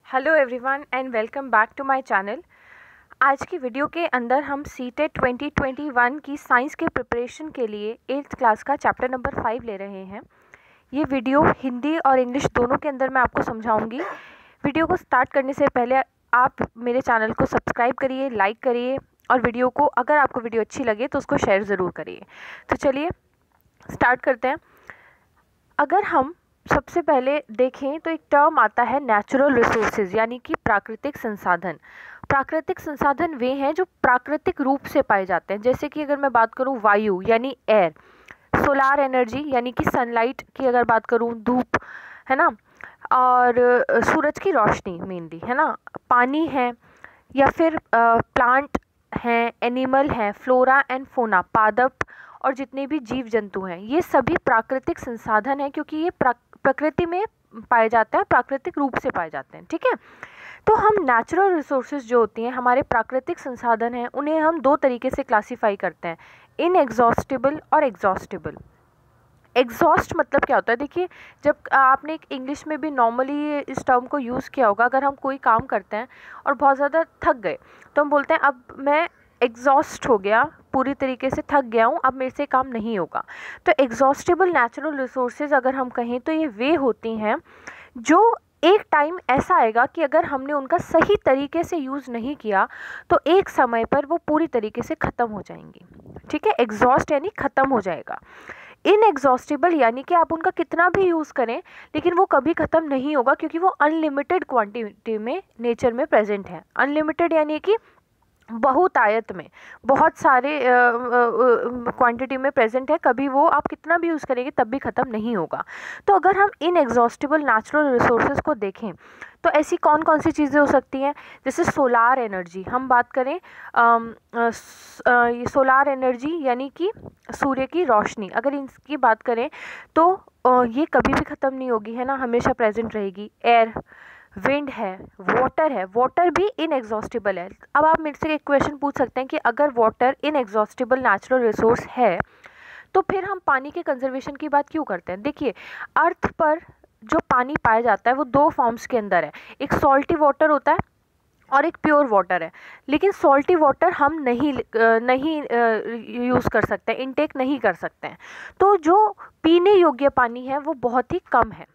Hello everyone and welcome back to my channel. आज की video के अंदर हम सीटेट 2021 की साइंस के प्रिपरेशन के लिए 8th क्लास का चैप्टर नंबर 5 ले रहे हैं। ये वीडियो हिंदी और इंग्लिश दोनों के अंदर मैं आपको समझाऊंगी। वीडियो को स्टार्ट करने से पहले आप मेरे चैनल को सब्सक्राइब करिए, लाइक करिए और वीडियो को, अगर आपको वीडियो अच्छी लगे तो उसको शेयर ज़रूर करिए। तो चलिए स्टार्ट करते हैं। अगर हम सबसे पहले देखें तो एक टर्म आता है नेचुरल रिसोर्सेज, यानी कि प्राकृतिक संसाधन। प्राकृतिक संसाधन वे हैं जो प्राकृतिक रूप से पाए जाते हैं। जैसे कि अगर मैं बात करूं वायु यानी एयर, सोलार एनर्जी यानी कि सनलाइट की अगर बात करूं, धूप है ना, और सूरज की रोशनी मेनली है ना, पानी है, या फिर प्लांट हैं, एनिमल हैं, फ्लोरा एंड फोना, पादप और जितने भी जीव जंतु हैं, ये सभी प्राकृतिक संसाधन हैं क्योंकि ये प्रकृति में पाए जाते हैं, प्राकृतिक रूप से पाए जाते हैं। ठीक है, तो हम नेचुरल रिसोर्सेज जो होती हैं, हमारे प्राकृतिक संसाधन हैं, उन्हें हम दो तरीके से क्लासीफाई करते हैं, इनएग्जॉस्टिबल और एग्जॉस्टिबल। एग्जॉस्ट मतलब क्या होता है? देखिए, जब आपने एक इंग्लिश में भी नॉर्मली इस टर्म को यूज़ किया होगा, अगर हम कोई काम करते हैं और बहुत ज़्यादा थक गए तो हम बोलते हैं अब मैं एग्जॉस्ट हो गया, पूरी तरीके से थक गया हूँ, अब मेरे से काम नहीं होगा। तो एग्जॉस्टिबल नेचुरल रिसोर्सेज अगर हम कहें तो ये वे होती हैं जो एक टाइम ऐसा आएगा कि अगर हमने उनका सही तरीके से यूज़ नहीं किया तो एक समय पर वो पूरी तरीके से ख़त्म हो जाएंगी। ठीक है, एग्जॉस्ट यानी ख़त्म हो जाएगा। इनएग्जॉस्टिबल यानी कि आप उनका कितना भी यूज़ करें लेकिन वो कभी ख़त्म नहीं होगा, क्योंकि वो अनलिमिटेड क्वांटिटी में नेचर में प्रेजेंट है। अनलिमिटेड यानी कि बहुतायत में, बहुत सारे क्वांटिटी में प्रेजेंट है, कभी वो आप कितना भी यूज़ करेंगे तब भी ख़त्म नहीं होगा। तो अगर हम इनएग्जॉस्टिबल नेचुरल रिसोर्सेज को देखें तो ऐसी कौन कौन सी चीज़ें हो सकती हैं? जैसे सोलार एनर्जी, हम बात करें ये सोलार एनर्जी यानी कि सूर्य की रोशनी, अगर इसकी बात करें तो ये कभी भी ख़त्म नहीं होगी, है ना, हमेशा प्रेजेंट रहेगी। एयर, विंड है, वाटर है, वाटर भी इनएग्जॉस्टिबल है। अब आप मेरे से एक क्वेश्चन पूछ सकते हैं कि अगर वाटर इनएग्जॉस्टिबल नेचुरल रिसोर्स है तो फिर हम पानी के कंजर्वेशन की बात क्यों करते हैं? देखिए, अर्थ पर जो पानी पाया जाता है वो दो फॉर्म्स के अंदर है, एक सॉल्टी वाटर होता है और एक प्योर वाटर है। लेकिन सॉल्टी वाटर हम नहीं यूज़ कर सकते, इनटेक नहीं कर सकते हैं। तो जो पीने योग्य पानी है वो बहुत ही कम है।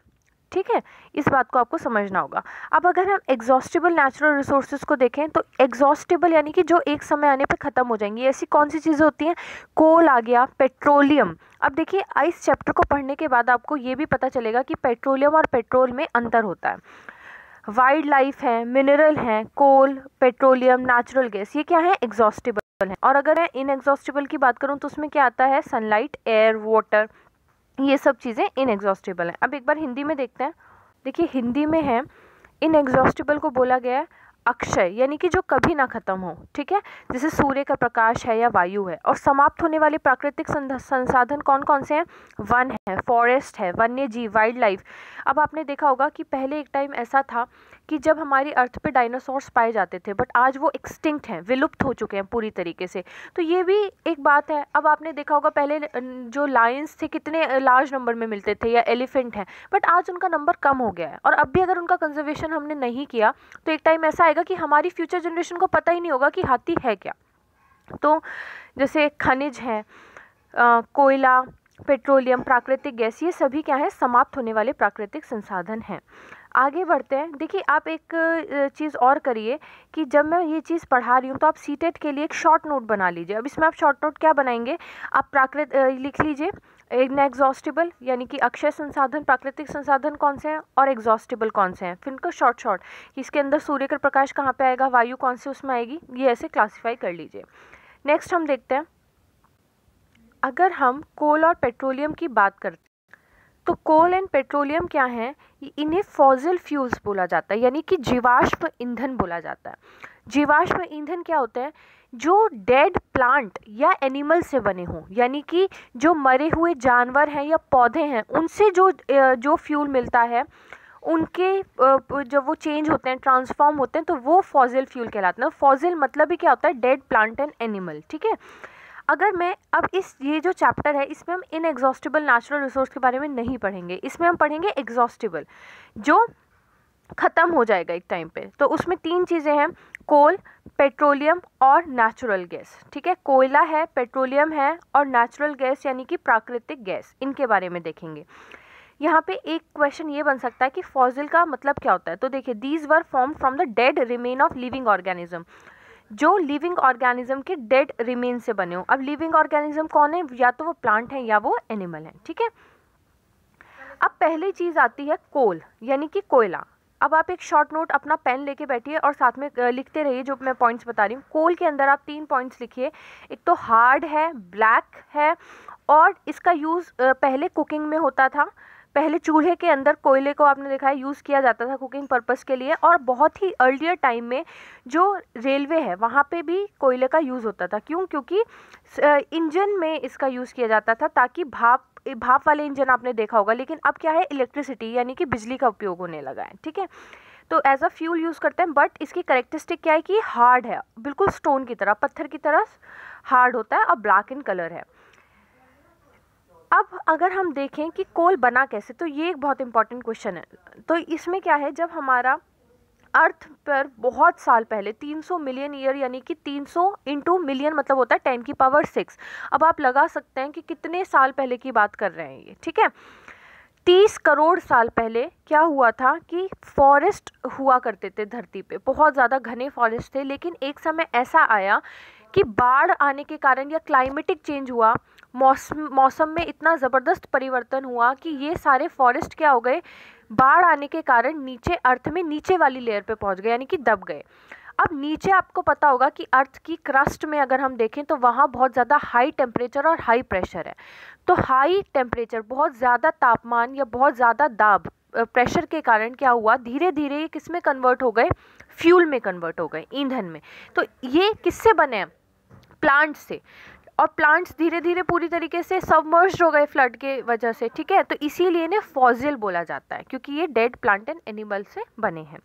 ठीक है, इस बात को आपको समझना होगा। अब अगर हम एग्जॉस्टिबल नेचुरल रिसोर्सेज को देखें तो एग्जॉस्टिबल यानी कि जो एक समय आने पर ख़त्म हो जाएंगी, ऐसी कौन सी चीज़ें होती हैं? कोल आ गया, पेट्रोलियम। अब देखिए, इस चैप्टर को पढ़ने के बाद आपको ये भी पता चलेगा कि पेट्रोलियम और पेट्रोल में अंतर होता है। वाइल्ड लाइफ है, मिनरल हैं, कोल, पेट्रोलियम, नेचुरल गैस, ये क्या है? एग्जॉस्टिबल है। और अगर मैं इनएग्जॉस्टिबल की बात करूँ तो उसमें क्या आता है? सनलाइट, एयर, वाटर, ये सब चीज़ें इनएग्जॉस्टिबल हैं। अब एक बार हिंदी में देखते हैं। देखिए, हिंदी में है इनएग्जॉस्टिबल को बोला गया है अक्षय, यानी कि जो कभी ना ख़त्म हो। ठीक है, जैसे सूर्य का प्रकाश है या वायु है। और समाप्त होने वाले प्राकृतिक संसाधन कौन कौन से हैं? वन है, फॉरेस्ट है, वन्य जीव, वाइल्ड लाइफ। अब आपने देखा होगा कि पहले एक टाइम ऐसा था कि जब हमारी अर्थ पे डायनासोर्स पाए जाते थे, बट आज वो एक्सटिंक्ट हैं, विलुप्त हो चुके हैं पूरी तरीके से। तो ये भी एक बात है। अब आपने देखा होगा पहले जो लायंस थे कितने लार्ज नंबर में मिलते थे, या एलिफेंट हैं, बट आज उनका नंबर कम हो गया है। और अब भी अगर उनका कंजर्वेशन हमने नहीं किया तो एक टाइम ऐसा आएगा कि हमारी फ्यूचर जनरेशन को पता ही नहीं होगा कि हाथी है क्या। तो जैसे खनिज है, कोयला, पेट्रोलियम, प्राकृतिक गैस, ये सभी क्या है? समाप्त होने वाले प्राकृतिक संसाधन हैं। आगे बढ़ते हैं। देखिए, आप एक चीज़ और करिए कि जब मैं ये चीज़ पढ़ा रही हूँ तो आप सीटेट के लिए एक शॉर्ट नोट बना लीजिए। अब इसमें आप शॉर्ट नोट क्या बनाएंगे? आप लिख लीजिए इनएग्जॉस्टिबल यानी कि अक्षय संसाधन, प्राकृतिक संसाधन कौन से हैं और एग्जॉस्टिबल कौन से हैं। फिर इनको शॉर्ट इसके अंदर सूर्य का प्रकाश कहाँ पे आएगा, वायु कौन सी उसमें आएगी, ये ऐसे क्लासीफाई कर लीजिए। नेक्स्ट हम देखते हैं, अगर हम कोल और पेट्रोलियम की बात करते हैं तो कोल एंड पेट्रोलियम क्या हैं? इन्हें फॉसिल फ्यूल्स बोला जाता है, यानी कि जीवाश्म ईंधन बोला जाता है। जीवाश्म ईंधन क्या होता है? जो डेड प्लांट या एनिमल से बने हों, यानी कि जो मरे हुए जानवर हैं या पौधे हैं, उनसे जो फ्यूल मिलता है, उनके जब वो चेंज होते हैं, ट्रांसफॉर्म होते हैं, तो वो फॉसिल फ्यूल कहलाते हैं। फॉसिल मतलब ही क्या होता है? Dead plant and animal. ठीक है, अगर मैं अब ये जो चैप्टर है इसमें हम इनएग्जॉस्टिबल नेचुरल रिसोर्स के बारे में नहीं पढ़ेंगे, इसमें हम पढ़ेंगे एग्जॉस्टिबल। जो ख़त्म हो जाएगा एक टाइम पे। तो उसमें 3 चीज़ें हैं, कोल, पेट्रोलियम और नेचुरल गैस। ठीक है, कोयला है, पेट्रोलियम है और नेचुरल गैस यानी कि प्राकृतिक गैस, इनके बारे में देखेंगे। यहाँ पे एक क्वेश्चन ये बन सकता है कि फॉसिल का मतलब क्या होता है। तो देखिए, these were form from the dead remain of living organism, जो लिविंग ऑर्गेनिज्म के डेड रिमेन से बने हो। अब लिविंग ऑर्गेनिज्म कौन है, या तो वो प्लांट है या वो एनिमल है। ठीक है, अब पहली चीज़ आती है कोल यानी कि कोयला। अब आप एक शॉर्ट नोट अपना पेन लेके बैठिए और साथ में लिखते रहिए जो मैं पॉइंट्स बता रही हूँ। कोल के अंदर आप 3 पॉइंट्स लिखिए, एक तो हार्ड है, ब्लैक है, और इसका यूज़ पहले कुकिंग में होता था। पहले चूल्हे के अंदर कोयले को आपने देखा है यूज़ किया जाता था कुकिंग पर्पस के लिए, और बहुत ही अर्लियर टाइम में जो रेलवे है वहाँ पे भी कोयले का यूज़ होता था। क्यों, क्योंकि इंजन में इसका यूज़ किया जाता था, ताकि भाप वाले इंजन आपने देखा होगा। लेकिन अब क्या है, इलेक्ट्रिसिटी यानी कि बिजली का उपयोग होने लगा है। ठीक है, तो एज अ फ्यूल यूज़ करते हैं, बट इसकी करेक्टरिस्टिक क्या है कि हार्ड है, बिल्कुल स्टोन की तरह, पत्थर की तरह हार्ड होता है और ब्लैक इन कलर है। अब अगर हम देखें कि कोल बना कैसे, तो ये एक बहुत इंपॉर्टेंट क्वेश्चन है। तो इसमें क्या है, जब हमारा अर्थ पर बहुत साल पहले 300 मिलियन ईयर यानी कि 300 इंटू मिलियन मतलब होता है 10⁶। अब आप लगा सकते हैं कि कितने साल पहले की बात कर रहे हैं ये। ठीक है, 30 करोड़ साल पहले क्या हुआ था कि फॉरेस्ट हुआ करते थे धरती पे, बहुत ज़्यादा घने फॉरेस्ट थे। लेकिन एक समय ऐसा आया कि बाढ़ आने के कारण या क्लाइमेटिक चेंज हुआ, मौसम में इतना ज़बरदस्त परिवर्तन हुआ कि ये सारे फॉरेस्ट क्या हो गए, बाढ़ आने के कारण नीचे अर्थ में नीचे वाली लेयर पे पहुंच गए, यानी कि दब गए। अब नीचे आपको पता होगा कि अर्थ की क्रस्ट में अगर हम देखें तो वहाँ बहुत ज़्यादा हाई टेम्परेचर और हाई प्रेशर है। तो हाई टेम्परेचर, बहुत ज़्यादा तापमान या बहुत ज़्यादा दाब, प्रेशर के कारण क्या हुआ, धीरे धीरे ये किस में कन्वर्ट हो गए, फ्यूल में कन्वर्ट हो गए, ईंधन में। तो ये किससे बने हैं, प्लांट से। और प्लांट्स धीरे धीरे पूरी तरीके से सबमर्ज्ड हो गए फ्लड के वजह से। ठीक है, तो इसीलिए इन्हें फॉसिल बोला जाता है, क्योंकि ये डेड प्लांट एंड एनिमल से बने हैं।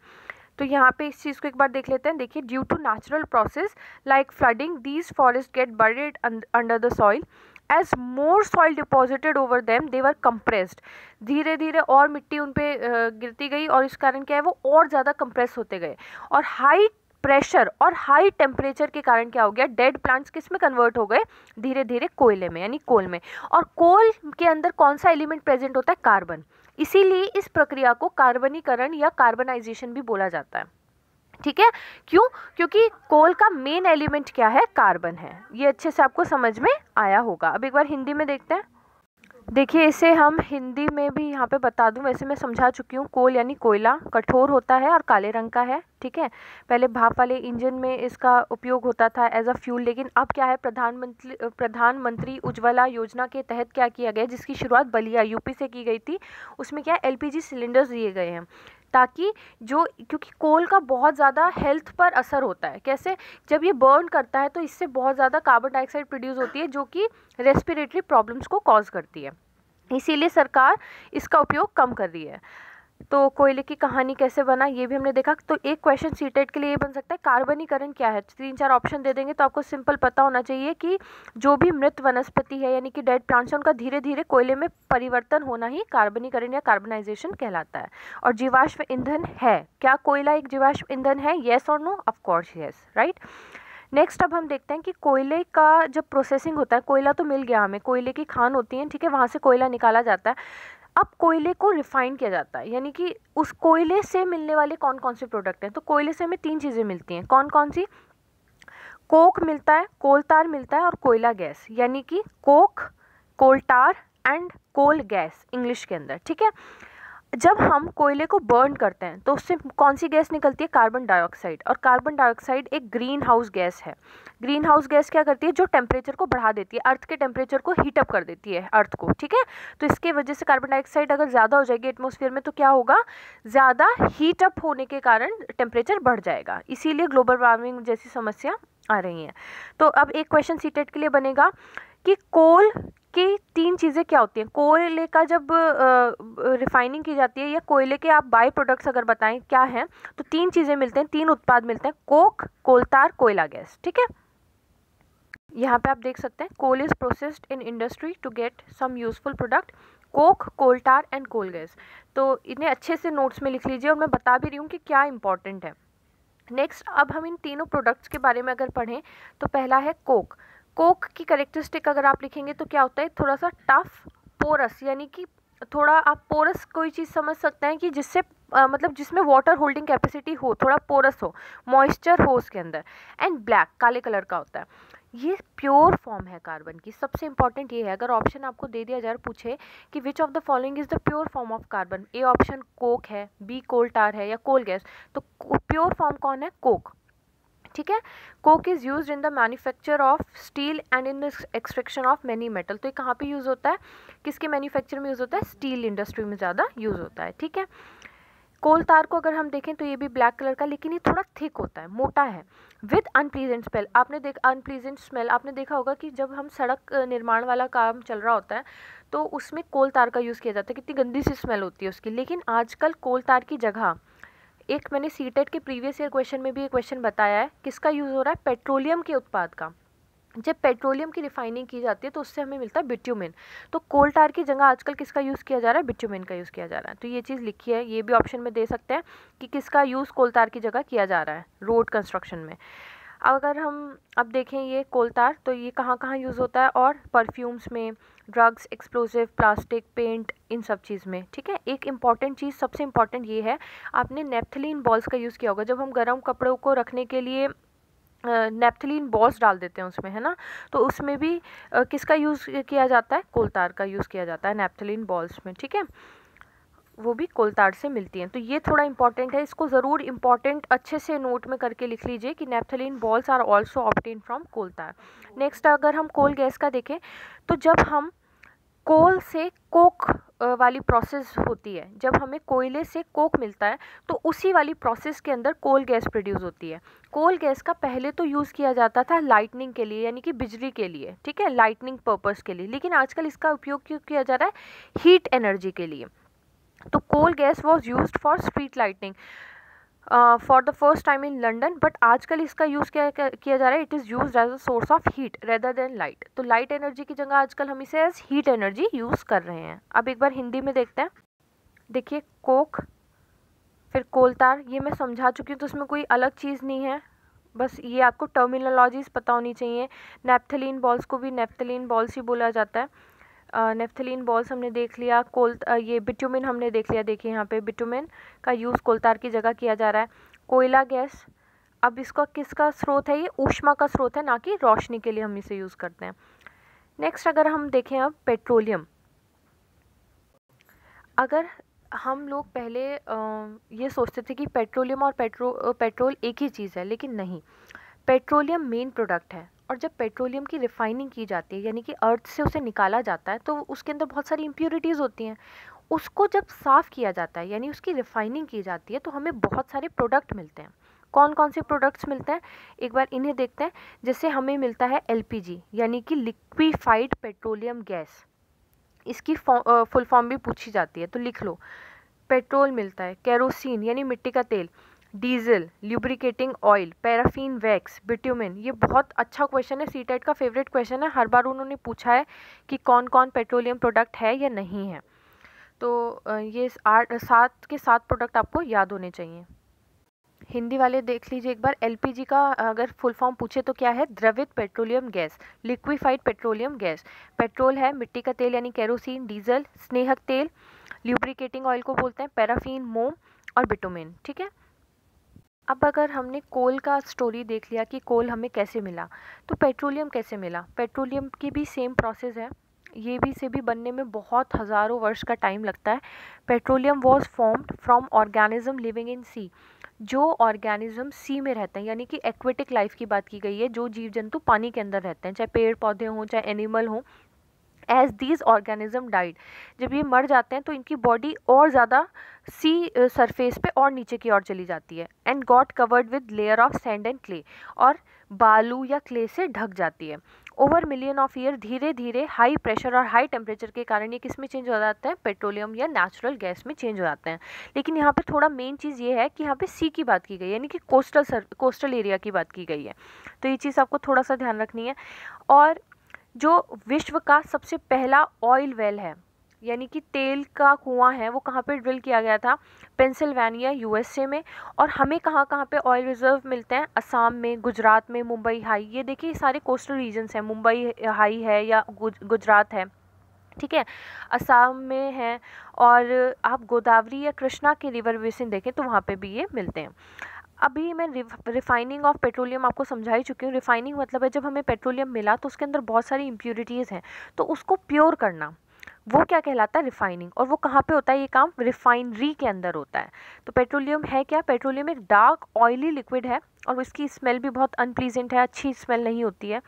तो यहाँ पे इस चीज़ को एक बार देख लेते हैं। देखिए, due to natural process like flooding these forest get buried under the soil, as more soil deposited over them they were compressed. धीरे धीरे और मिट्टी उन पे गिरती गई, और इस कारण क्या है, वो और ज़्यादा कंप्रेस होते गए। और हाई प्रेशर और हाई टेम्परेचर के कारण क्या हो गया, डेड प्लांट्स किस में कन्वर्ट हो गए, धीरे धीरे कोयले में, यानी कोल में। और कोल के अंदर कौन सा एलिमेंट प्रेजेंट होता है, कार्बन। इसीलिए इस प्रक्रिया को कार्बनीकरण या कार्बनाइजेशन भी बोला जाता है। ठीक है, क्यों, क्योंकि कोल का मेन एलिमेंट क्या है, कार्बन है। ये अच्छे से आपको समझ में आया होगा। अब एक बार हिंदी में देखते हैं। देखिए, इसे हम हिंदी में भी यहाँ पे बता दूं, वैसे मैं समझा चुकी हूँ। कोल यानी कोयला, कठोर होता है और काले रंग का है। ठीक है, पहले भाप वाले इंजन में इसका उपयोग होता था एज अ फ्यूल, लेकिन अब क्या है, प्रधानमंत्री उज्ज्वला योजना के तहत क्या किया गया, जिसकी शुरुआत बलिया यूपी से की गई थी। उसमें क्या एलपीजी सिलेंडर्स दिए गए हैं, ताकि क्योंकि कोल का बहुत ज़्यादा हेल्थ पर असर होता है। कैसे, जब ये बर्न करता है तो इससे बहुत ज़्यादा कार्बन डाइऑक्साइड प्रोड्यूस होती है, जो कि रेस्पिरेटरी प्रॉब्लम्स को कॉज करती है। इसीलिए सरकार इसका उपयोग कम कर रही है। तो कोयले की कहानी कैसे बना, ये भी हमने देखा। तो एक क्वेश्चन सीटेट के लिए ये बन सकता है, कार्बनीकरण क्या है। 3-4 ऑप्शन दे देंगे तो आपको सिंपल पता होना चाहिए कि जो भी मृत वनस्पति है यानी कि डेड प्लांट्स है, उनका धीरे धीरे कोयले में परिवर्तन होना ही कार्बनीकरण या कार्बनाइजेशन कहलाता है। और जीवाश्म ईंधन है क्या, कोयला एक जीवाश्म ईंधन है, येस और no, of course yes, right. Next अब हम देखते हैं कि कोयले का जब प्रोसेसिंग होता है, कोयला तो मिल गया हमें, कोयले की खान होती है। ठीक है, वहाँ से कोयला निकाला जाता है। अब कोयले को रिफाइन किया जाता है, यानी कि उस कोयले से मिलने वाले कौन कौन से प्रोडक्ट हैं। तो कोयले से हमें 3 चीज़ें मिलती हैं, कौन कौन सी, कोक मिलता है, कोल तार मिलता है और कोयला गैस, यानी कि कोक, कोल तार एंड कोल गैस इंग्लिश के अंदर। ठीक है, जब हम कोयले को बर्न करते हैं तो उससे कौन सी गैस निकलती है, कार्बन डाइऑक्साइड। और कार्बन डाइऑक्साइड एक ग्रीन हाउस गैस है। ग्रीन हाउस गैस क्या करती है, जो टेम्परेचर को बढ़ा देती है, अर्थ के टेम्परेचर को हीटअप कर देती है अर्थ को। ठीक है, तो इसके वजह से कार्बन डाइऑक्साइड अगर ज़्यादा हो जाएगी एटमॉस्फेयर में तो क्या होगा, ज़्यादा हीटअप होने के कारण टेम्परेचर बढ़ जाएगा। इसीलिए ग्लोबल वार्मिंग जैसी समस्या आ रही हैं। तो अब एक क्वेश्चन सीटेट के लिए बनेगा कि कोल की 3 चीज़ें क्या होती हैं। कोयले का जब रिफाइनिंग की जाती है या कोयले के आप बाई प्रोडक्ट्स अगर बताएं क्या हैं, तो 3 चीज़ें मिलते हैं, 3 उत्पाद मिलते हैं, कोक, कोल तार, कोयला गैस। ठीक है, यहाँ पे आप देख सकते हैं, coal is processed in industry to get some useful product. Coke, coal tar and coal gas. तो इन्हें अच्छे से नोट्स में लिख लीजिए और मैं बता भी रही हूँ कि क्या इंपॉर्टेंट है। नेक्स्ट, अब हम इन तीनों प्रोडक्ट्स के बारे में अगर पढ़ें तो पहला है कोक। कोक की करेक्टरिस्टिक अगर आप लिखेंगे तो क्या होता है, थोड़ा सा टफ, पोरस, यानी कि थोड़ा आप पोरस कोई चीज़ समझ सकते हैं कि जिससे मतलब जिसमें वाटर होल्डिंग कैपेसिटी हो, थोड़ा पोरस हो, मॉइस्चर हो उसके अंदर। एंड ब्लैक, काले कलर का होता है। ये प्योर फॉर्म है कार्बन की। सबसे इंपॉर्टेंट ये है, अगर ऑप्शन आपको दे दिया जाए, पूछे कि which of the following is the pure form of carbon, A option Coke है, बी कोल टार है या कोल गैस, तो प्योर फॉर्म कौन है, कोक। ठीक है। Coke is use in the manufacture of steel and in the extraction of many metal. तो ये कहाँ पे यूज होता है, किसके मैन्युफैक्चर में यूज होता है, स्टील इंडस्ट्री में ज़्यादा यूज होता है। ठीक है। कोल तार को अगर हम देखें तो ये भी ब्लैक कलर का, लेकिन ये थोड़ा थिक होता है, मोटा है, with unpleasant smell. Unpleasant smell आपने देखा होगा कि जब हम सड़क निर्माण वाला काम चल रहा होता है तो उसमें कोल तार का यूज़ किया जाता है, कितनी गंदी सी स्मेल होती है उसकी। लेकिन आजकल कोल तार की जगह, एक मैंने सीटेट के प्रीवियस ईयर क्वेश्चन में भी एक क्वेश्चन बताया है, किसका यूज़ हो रहा है, पेट्रोलियम के उत्पाद का। जब पेट्रोलियम की रिफाइनिंग की जाती है तो उससे हमें मिलता है बिट्यूमेन। तो कोल टार की जगह आजकल किसका यूज़ किया जा रहा है, बिट्यूमेन का यूज़ किया जा रहा है। तो ये चीज़ लिखी है, ये भी ऑप्शन में दे सकते हैं कि किसका यूज़ कोल तार की जगह किया जा रहा है रोड कंस्ट्रक्शन में। अगर हम अब देखें ये कोल तार, तो ये कहाँ कहाँ यूज़ होता है, और परफ्यूम्स में, ड्रग्स, एक्सप्लोसिव, प्लास्टिक, पेंट, इन सब चीज़ में। ठीक है। एक इंपॉर्टेंट चीज़, सबसे इंपॉर्टेंट ये है, आपने नेफ्थलीन बॉल्स का यूज़ किया होगा। जब हम गर्म कपड़ों को रखने के लिए नेफ्थलीन बॉल्स डाल देते हैं उसमें, है ना, तो उसमें भी किसका यूज़ किया जाता है, कोल तार का यूज़ किया जाता है नेफ्थलीन बॉल्स में। ठीक है। वो भी कोल तार से मिलती हैं। तो ये थोड़ा इंपॉर्टेंट है, इसको ज़रूर इंपॉर्टेंट अच्छे से नोट में करके लिख लीजिए कि naphthalene balls are also obtain from coal tar. Next, अगर हम कोल गैस का देखें तो जब हम कोल से कोक वाली प्रोसेस होती है, जब हमें कोयले से कोक मिलता है तो उसी वाली प्रोसेस के अंदर कोल गैस प्रोड्यूस होती है। कोल गैस का पहले तो यूज़ किया जाता था लाइटनिंग के लिए, यानी कि बिजली के लिए। ठीक है, लाइटनिंग पर्पस के लिए। लेकिन आजकल इसका उपयोग क्यों किया जा रहा है, हीट एनर्जी के लिए। तो coal gas was use for street lightning for the first time in London, but आजकल इसका यूज़ किया जा रहा है, it is use as a source of heat rather than light. तो लाइट एनर्जी की जगह आजकल हम इसे एज हीट एनर्जी यूज़ कर रहे हैं। अब एक बार हिंदी में देखते हैं। देखिए, कोक, फिर कोल तार, ये मैं समझा चुकी हूँ, तो उसमें कोई अलग चीज़ नहीं है, बस ये आपको टर्मिनोलॉजीज पता होनी चाहिए। नेफ्थलीन बॉल्स को भी नेफ्थलीन बॉल्स ही बोला जाता है। नेफ्थलीन बॉल्स हमने देख लिया। ये बिट्यूमेन हमने देख लिया। देखिए यहाँ पे बिट्यूमेन का यूज़ कोलतार की जगह किया जा रहा है। कोयला गैस, अब इसका किसका स्रोत है, ये ऊष्मा का स्रोत है, ना कि रोशनी के लिए हम इसे यूज़ करते हैं। नेक्स्ट, अगर हम देखें अब पेट्रोलियम, अगर हम लोग पहले ये सोचते थे कि पेट्रोलियम और पेट्रोल एक ही चीज़ है, लेकिन नहीं। पेट्रोलियम मेन प्रोडक्ट है, और जब पेट्रोलियम की रिफाइनिंग की जाती है, यानी कि अर्थ से उसे निकाला जाता है, तो उसके अंदर बहुत सारी इम्प्योरिटीज़ होती हैं। उसको जब साफ़ किया जाता है, यानी उसकी रिफाइनिंग की जाती है, तो हमें बहुत सारे प्रोडक्ट मिलते हैं। कौन कौन से प्रोडक्ट्स मिलते हैं, एक बार इन्हें देखते हैं। जैसे हमें मिलता है LPG, यानी कि लिक्विफाइड पेट्रोलियम गैस। इसकी फुल फॉर्म भी पूछी जाती है, तो लिख लो। पेट्रोल मिलता है, केरोसिन यानी मिट्टी का तेल, diesel, lubricating oil, paraffin wax, bitumen. ये बहुत अच्छा क्वेश्चन है, सीटेट का फेवरेट क्वेश्चन है। हर बार उन्होंने पूछा है कि कौन कौन पेट्रोलियम प्रोडक्ट है या नहीं है। तो ये 7 के 7 प्रोडक्ट आपको याद होने चाहिए। हिंदी वाले देख लीजिए एक बार। LPG का अगर फुल फॉर्म पूछे तो क्या है, द्रवित petroleum gas, liquefied petroleum gas. Petrol है मिट्टी का तेल यानी केरोसिन, डीजल स्नेहक तेल, ल्यूब्रिकेटिंग ऑयल को बोलते हैं, पैराफिन, मोम और बिटुमेन। ठीक है। अब अगर हमने कोल का स्टोरी देख लिया कि कोल हमें कैसे मिला, तो पेट्रोलियम कैसे मिला। पेट्रोलियम की भी सेम प्रोसेस है, ये भी से भी बनने में बहुत हज़ारों वर्ष का टाइम लगता है। Petroleum was formed from organism living in sea, जो ऑर्गेनिज्म सी में रहते हैं, यानी कि एक्वेटिक लाइफ की बात की गई है, जो जीव जंतु पानी के अंदर रहते हैं, चाहे पेड़ पौधे हों चाहे एनिमल हों। एज दीज ऑर्गेनिज्म डाइड, जब ये मर जाते हैं तो इनकी बॉडी और ज़्यादा सी सरफेस पे और नीचे की ओर चली जाती है, and got covered with layer of sand and clay, और बालू या क्ले से ढक जाती है। ओवर मिलियन ऑफ ईयर धीरे धीरे हाई प्रेशर और हाई टेम्परेचर के कारण ये किस में चेंज हो जाता है, पेट्रोलियम या नेचुरल गैस में चेंज हो जाते हैं। लेकिन यहाँ पे थोड़ा मेन चीज़ ये है कि यहाँ पे सी की बात की गई है, यानी कि कोस्टल एरिया की बात की गई है। तो ये चीज़ आपको थोड़ा सा ध्यान रखनी है। और जो विश्व का सबसे पहला ऑयल वेल है, यानी कि तेल का कुआं है वो कहाँ पे ड्रिल किया गया था, पेंसिल्वेनिया यूएसए में। और हमें कहाँ कहाँ पे ऑयल रिजर्व मिलते हैं, असम में, गुजरात में, मुंबई हाई, ये देखिए सारे कोस्टल रीजन्स हैं, मुंबई हाई है या गुजरात है, ठीक है, असम में है। और आप गोदावरी या कृष्णा के रिवर बेसिन देखें तो वहाँ पे भी ये मिलते हैं। अभी मैं रिफाइनिंग ऑफ पेट्रोलियम आपको समझा ही चुकी हूँ। रिफाइनिंग मतलब है जब हमें पेट्रोलियम मिला तो उसके अंदर बहुत सारी इम्प्योरिटीज़ हैं, तो उसको प्योर करना, वो क्या कहलाता है, रिफाइनिंग। और वो कहाँ पे होता है ये काम, रिफाइनरी के अंदर होता है। तो पेट्रोलियम है क्या, पेट्रोलियम एक डार्क ऑयली लिक्विड है और इसकी स्मेल भी बहुत अनप्लीजेंट है, अच्छी स्मेल नहीं होती है।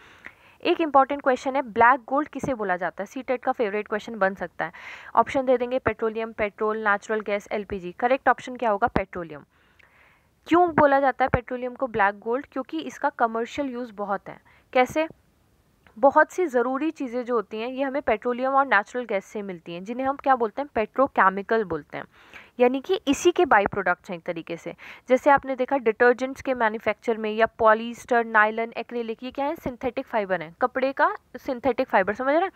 एक इंपॉर्टेंट क्वेश्चन है, ब्लैक गोल्ड किसे बोला जाता है, सीटेट का फेवरेट क्वेश्चन बन सकता है। ऑप्शन दे देंगे, petroleum, petrol, natural gas, LPG. Correct option क्या होगा, पेट्रोलियम। क्यों बोला जाता है पेट्रोलियम को ब्लैक गोल्ड, क्योंकि इसका कमर्शियल यूज़ बहुत है। कैसे, बहुत सी ज़रूरी चीज़ें जो होती हैं ये हमें पेट्रोलियम और नेचुरल गैस से मिलती हैं, जिन्हें हम क्या बोलते हैं, पेट्रोकेमिकल बोलते हैं। यानी कि इसी के बाई प्रोडक्ट्स हैं एक तरीके से। जैसे आपने देखा डिटर्जेंट्स के मैन्युफैक्चर में, या पॉलीस्टर, नायलन, एक्रेलिक, ये क्या है, सिंथेटिक फाइबर है, कपड़े का सिंथेटिक फाइबर, समझ रहे हैं।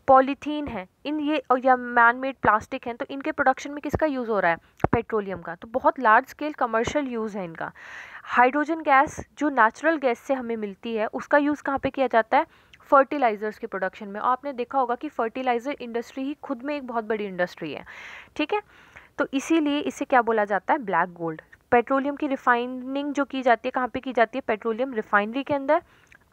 पॉलीथीन है, इन ये या मैन मेड प्लास्टिक हैं, तो इनके प्रोडक्शन में किसका यूज़ हो रहा है, पेट्रोलियम का। तो बहुत लार्ज स्केल कमर्शियल यूज़ है इनका। हाइड्रोजन गैस जो नेचुरल गैस से हमें मिलती है, उसका यूज़ कहाँ पे किया जाता है, फर्टिलाइजर्स के प्रोडक्शन में। और आपने देखा होगा कि फर्टिलाइजर इंडस्ट्री ही खुद में एक बहुत बड़ी इंडस्ट्री है, ठीक है। तो इसीलिए इसे क्या बोला जाता है, ब्लैक गोल्ड। पेट्रोलियम की रिफाइनिंग जो की जाती है कहाँ पे की जाती है, पेट्रोलियम रिफाइनरी के अंदर।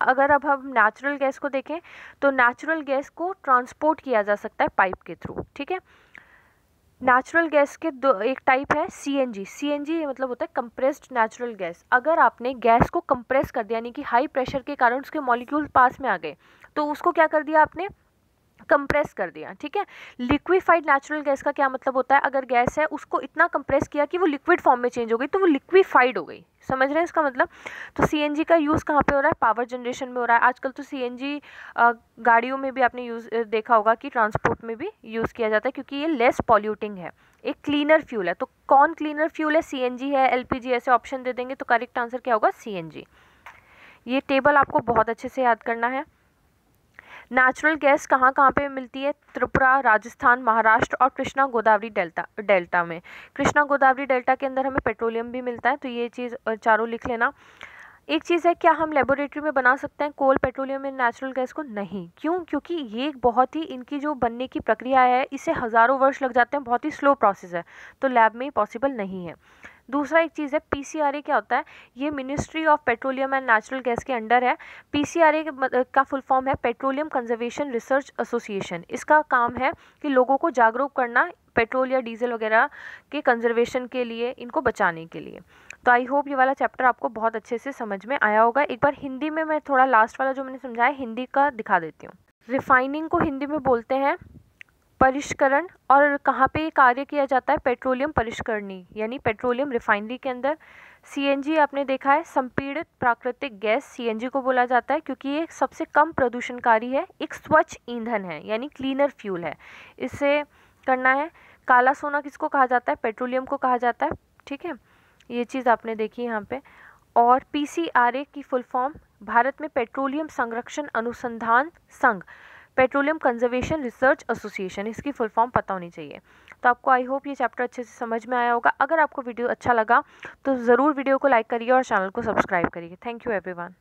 अगर अब हम नेचुरल गैस को देखें तो नेचुरल गैस को ट्रांसपोर्ट किया जा सकता है पाइप के थ्रू, ठीक है। नेचुरल गैस के दो एक टाइप है, सीएनजी। सीएनजी मतलब होता है कंप्रेस्ड नेचुरल गैस। अगर आपने गैस को कंप्रेस कर दिया, यानी कि हाई प्रेशर के कारण उसके मॉलिक्यूल पास में आ गए, तो उसको क्या कर दिया आपने, कंप्रेस कर दिया, ठीक है। लिक्विफाइड नेचुरल गैस का क्या मतलब होता है, अगर गैस है उसको इतना कंप्रेस किया कि वो लिक्विड फॉर्म में चेंज हो गई, तो वो लिक्विफाइड हो गई, समझ रहे हैं इसका मतलब। तो सीएनजी का यूज़ कहाँ पे हो रहा है, पावर जनरेशन में हो रहा है। आजकल तो सीएनजी गाड़ियों में भी आपने यूज़ देखा होगा कि ट्रांसपोर्ट में भी यूज़ किया जाता है, क्योंकि ये लेस पॉल्यूटिंग है, एक क्लीनर फ्यूल है। तो कौन क्लीनर फ्यूल है, सीएनजी है, एलपीजी, ऐसे ऑप्शन दे देंगे तो करेक्ट आंसर क्या होगा, सीएनजी। ये टेबल आपको बहुत अच्छे से याद करना है। नेचुरल गैस कहाँ कहाँ पे मिलती है, त्रिपुरा, राजस्थान, महाराष्ट्र और कृष्णा गोदावरी डेल्टा में। कृष्णा गोदावरी डेल्टा के अंदर हमें पेट्रोलियम भी मिलता है, तो ये चीज़ चारों लिख लेना। एक चीज़ है, क्या हम लेबोरेटरी में बना सकते हैं कोल, पेट्रोलियम या नेचुरल गैस को, नहीं। क्यों, क्योंकि ये एक बहुत ही, इनकी जो बनने की प्रक्रिया है इसे हज़ारों वर्ष लग जाते हैं, बहुत ही स्लो प्रोसेस है, तो लैब में पॉसिबल नहीं है। दूसरा एक चीज़ है, पीसीआरए क्या होता है, ये ministry of petroleum and natural gas के अंडर है। पीसीआरए का फुल फॉर्म है पेट्रोलियम कंजर्वेशन रिसर्च एसोसिएशन। इसका काम है कि लोगों को जागरूक करना पेट्रोल या डीजल वगैरह के कंजर्वेशन के लिए, इनको बचाने के लिए। तो आई होप ये वाला चैप्टर आपको बहुत अच्छे से समझ में आया होगा। एक बार हिंदी में मैं थोड़ा लास्ट वाला जो मैंने समझाया हिंदी का दिखा देती हूँ। रिफाइनिंग को हिंदी में बोलते हैं परिष्करण, और कहाँ पे कार्य किया जाता है, पेट्रोलियम परिष्करणी, यानी पेट्रोलियम रिफाइनरी के अंदर। सीएनजी आपने देखा है, संपीड़ित प्राकृतिक गैस, सीएनजी को बोला जाता है, क्योंकि ये सबसे कम प्रदूषणकारी है, एक स्वच्छ ईंधन है, यानी क्लीनर फ्यूल है, इसे करना है। काला सोना किसको कहा जाता है, पेट्रोलियम को कहा जाता है, ठीक है, ये चीज़ आपने देखी यहाँ पे। और पीसीआरए की फुल फॉर्म, भारत में पेट्रोलियम संरक्षण अनुसंधान संघ, पेट्रोलियम कंजर्वेशन रिसर्च एसोसिएशन, इसकी फुल फॉर्म पता होनी चाहिए। तो आपको आई होप ये चैप्टर अच्छे से समझ में आया होगा। अगर आपको वीडियो अच्छा लगा तो ज़रूर वीडियो को लाइक करिए और चैनल को सब्सक्राइब करिए। Thank you everyone.